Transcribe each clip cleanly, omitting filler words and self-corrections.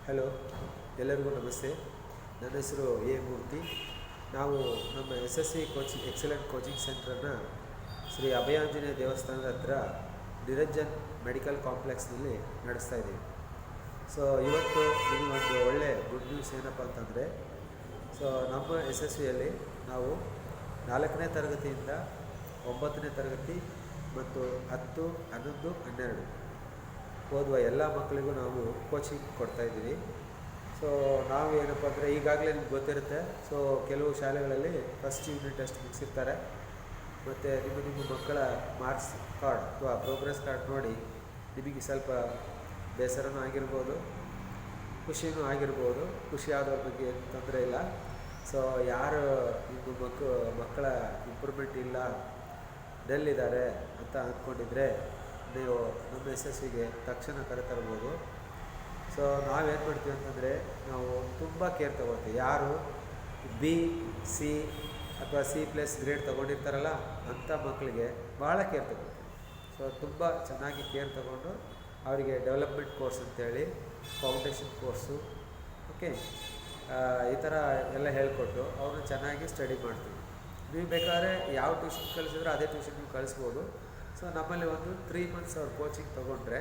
Hello, ಎಲ್ಲರಿಗೂ ನಮಸ್ತೆ. ನನ್ನ ಹೆಸರು ಎ ಮೂರ್ತಿ. ನಾವು ನಮ್ಮ SSV ಕೋಚಿಂಗ್ ಎಕ್ಸಲೆಂಟ್ ಕೋಚಿಂಗ್ ಸೆಂಟ್ರನ್ನು ಶ್ರೀ ಅಭಯಾಂಜನೇಯ ದೇವಸ್ಥಾನದ ಹತ್ರ ನಿರಂಜನ್ ಮೆಡಿಕಲ್ ಕಾಂಪ್ಲೆಕ್ಸ್ನಲ್ಲಿ ನಡೆಸ್ತಾ ಇದ್ದೀವಿ. ಸೊ ಇವತ್ತು ನಿಮಗೊಂದು ಒಳ್ಳೆ ಗುಡ್ ನ್ಯೂಸ್ ಏನಪ್ಪ ಅಂತಂದರೆ, ಸೊ ನಮ್ಮ SSVಯಲ್ಲಿ ನಾವು 4ನೇ ತರಗತಿಯಿಂದ 9ನೇ ತರಗತಿ ಮತ್ತು 10, 11, 12 ಓದುವ ಎಲ್ಲ ಮಕ್ಕಳಿಗೂ ನಾವು ಕೋಚಿಂಗ್ ಕೊಡ್ತಾಯಿದ್ದೀವಿ. ಸೊ ನಾವು ಏನಪ್ಪ ಅಂದರೆ, ಈಗಾಗಲೇ ನಿಮ್ಗೆ ಗೊತ್ತಿರುತ್ತೆ, ಸೊ ಕೆಲವು ಶಾಲೆಗಳಲ್ಲಿ ಫಸ್ಟ್ ಯೂನಿಟ್ ಟೆಸ್ಟ್ ಮುಗಿಸಿರ್ತಾರೆ. ಮತ್ತು ನಿಮ್ಮ ಮಕ್ಕಳ ಮಾರ್ಕ್ಸ್ ಕಾರ್ಡ್ ಅಥವಾ ಪ್ರೋಗ್ರೆಸ್ ಕಾರ್ಡ್ ನೋಡಿ ನಿಮಗೆ ಸ್ವಲ್ಪ ಬೇಸರನೂ ಆಗಿರ್ಬೋದು, ಖುಷಿನೂ ಆಗಿರ್ಬೋದು. ಖುಷಿ ಆದವ್ರ ಬಗ್ಗೆ ಏನು ತೊಂದರೆ ಇಲ್ಲ. ಸೊ ಯಾರು ನಿಮ್ಮ ಮಕ್ಕಳ ಇಂಪ್ರೂವ್ಮೆಂಟ್ ಇಲ್ಲ, ಡಲ್ ಇದ್ದಾರೆ ಅಂತ ಅಂದ್ಕೊಂಡಿದ್ರೆ ನೀವು ನಮ್ಮ SSVಗೆ ತಕ್ಷಣ ಕರೆತರ್ಬೋದು. ಸೊ ನಾವೇನು ಮಾಡ್ತೀವಿ ಅಂತಂದರೆ, ನಾವು ತುಂಬ ಕೇರ್ ತೊಗೊಳ್ತೀವಿ. ಯಾರು B, C ಅಥವಾ C+ ಗ್ರೇಡ್ ತೊಗೊಂಡಿರ್ತಾರಲ್ಲ ಅಂಥ ಮಕ್ಕಳಿಗೆ ಭಾಳ ಕೇರ್ ತೊಗೊಳ್ತೀವಿ. ಸೊ ತುಂಬ ಚೆನ್ನಾಗಿ ಕೇರ್ ತೊಗೊಂಡು ಅವರಿಗೆ ಡೆವಲಪ್ಮೆಂಟ್ ಕೋರ್ಸ್ ಅಂತೇಳಿ ಫೌಂಡೇಶನ್ ಕೋರ್ಸು, ಓಕೆ, ಈ ಥರ ಎಲ್ಲ ಹೇಳಿಕೊಟ್ಟು ಅವ್ರನ್ನ ಚೆನ್ನಾಗಿ ಸ್ಟಡಿ ಮಾಡ್ತೀವಿ. ನೀವು ಬೇಕಾದ್ರೆ ಯಾವ ಟ್ಯೂಷನ್ ಕಳಿಸಿದ್ರೆ ಅದೇ ಟ್ಯೂಷನ್ ನೀವು ಕಳಿಸ್ಬೋದು. ಸೊ ನಮ್ಮಲ್ಲಿ ಒಂದು 3 months ಅವ್ರು ಕೋಚಿಂಗ್ ತೊಗೊಂಡ್ರೆ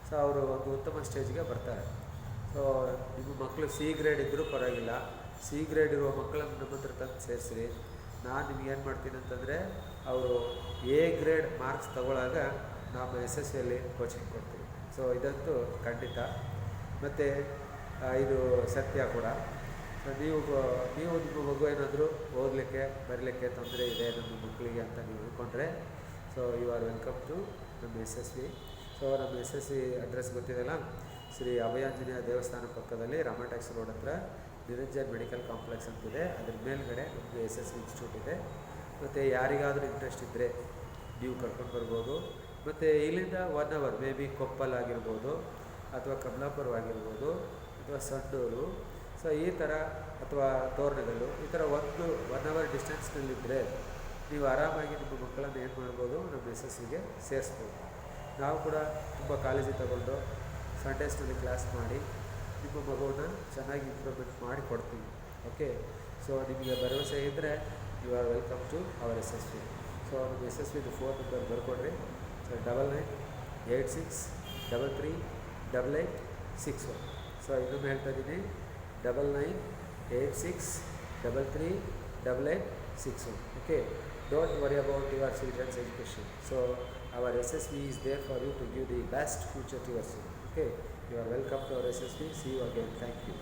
ಸೊ ಅವರು ಒಂದು ಉತ್ತಮ ಸ್ಟೇಜ್ಗೆ ಬರ್ತಾರೆ. ಸೊ ನಿಮ್ಮ ಮಕ್ಕಳು C ಗ್ರೇಡ್ ಇದ್ದರೂ ಪರವಾಗಿಲ್ಲ, C ಗ್ರೇಡ್ ಇರುವ ಮಕ್ಕಳನ್ನು ನಮ್ಮ ಹತ್ರ ತಂದು ಸೇರಿಸ್ರಿ. ನಾನು ನಿಮ್ಗೆ ಏನು ಮಾಡ್ತೀನಿ ಅಂತಂದರೆ, ಅವರು A ಗ್ರೇಡ್ ಮಾರ್ಕ್ಸ್ ತಗೊಳ್ಳಾಗ ನಮ್ಮ SSVಯಲ್ಲಿ ಕೋಚಿಂಗ್ ಕೊಡ್ತೀವಿ. ಸೊ ಇದಂತೂ ಖಂಡಿತ, ಮತ್ತು ಇದು ಸತ್ಯ ಕೂಡ. ಸೊ ನೀವು ನಿಮ್ಮ ಮಗು ಏನಾದರೂ ಓದಲಿಕ್ಕೆ ಬರಲಿಕ್ಕೆ ತೊಂದರೆ ಇದೆ ನಮ್ಮ ಮಕ್ಕಳಿಗೆ ಅಂತ ನೀವು ಅಂದ್ಕೊಂಡ್ರೆ, so you are welcome to ನಮ್ಮ SSV. ಸೊ ನಮ್ಮ SSV ಅಡ್ರೆಸ್ ಗೊತ್ತಿದೆಯಲ್ಲ, ಶ್ರೀ ಅಭಯಾಂಜನೇಯ ದೇವಸ್ಥಾನ ಪಕ್ಕದಲ್ಲಿ ರಾಮಟ್ಯಾಕ್ಸ್ ರೋಡ್ ಹತ್ರ ನಿರಂಜನ್ ಮೆಡಿಕಲ್ ಕಾಂಪ್ಲೆಕ್ಸ್ ಅಂತಿದೆ. ಅದ್ರ ಮೇಲ್ಗಡೆ ನಮ್ಮದು SSV ಇನ್ಸ್ಟಿಟ್ಯೂಟ್ ಇದೆ. ಮತ್ತು ಯಾರಿಗಾದರೂ ಇಂಟ್ರೆಸ್ಟ್ ಇದ್ದರೆ ನೀವು ಕರ್ಕೊಂಡು ಬರ್ಬೋದು. ಮತ್ತು ಇಲ್ಲಿಂದ 1 hour ಮೇ ಬಿ ಕೊಪ್ಪಲ್ ಆಗಿರ್ಬೋದು, ಅಥವಾ ಕಮಲಾಪುರ ಆಗಿರ್ಬೋದು, ಅಥವಾ ಸಂಡೂರು, ಸೊ ಈ ಥರ, ಅಥವಾ ತೋರಣಗಲ್ಲು, ಈ ಥರ 1 hour ಡಿಸ್ಟೆನ್ಸ್ನಲ್ಲಿದ್ದರೆ ನೀವು ಆರಾಮಾಗಿ ನಿಮ್ಮ ಮಕ್ಕಳನ್ನು ಏನು ಮಾಡ್ಬೋದು, ನಮ್ಮ SSVಗೆ ಸೇರಿಸ್ಬೋದು. ನಾವು ಕೂಡ ತುಂಬ ಕಾಳಜಿ ತಗೊಂಡು ಸಂಡೇಸ್ನಲ್ಲಿ ಕ್ಲಾಸ್ ಮಾಡಿ ನಿಮ್ಮ ಮಗುವನ್ನು ಚೆನ್ನಾಗಿ ಇಂಪ್ರೂವ್ಮೆಂಟ್ ಮಾಡಿ ಕೊಡ್ತೀವಿ. ಓಕೆ, ಸೊ ನಿಮಗೆ ಭರವಸೆ ಇದ್ದರೆ you are welcome to our SSV. So ನಮ್ಮ SSVದು ಫೋನ್ ನಂಬರ್ ಬರ್ಕೊಡ್ರಿ. ಸೊ 9986338861. ಸೊ ಇನ್ನೊಮ್ಮೆ ಹೇಳ್ತಾ ಇದ್ದೀನಿ, 9986338861. Okay, don't worry about your children's education. So our SSV is there for you to give the best future to your children. Okay, you are welcome to our SSV. See you again. Thank you.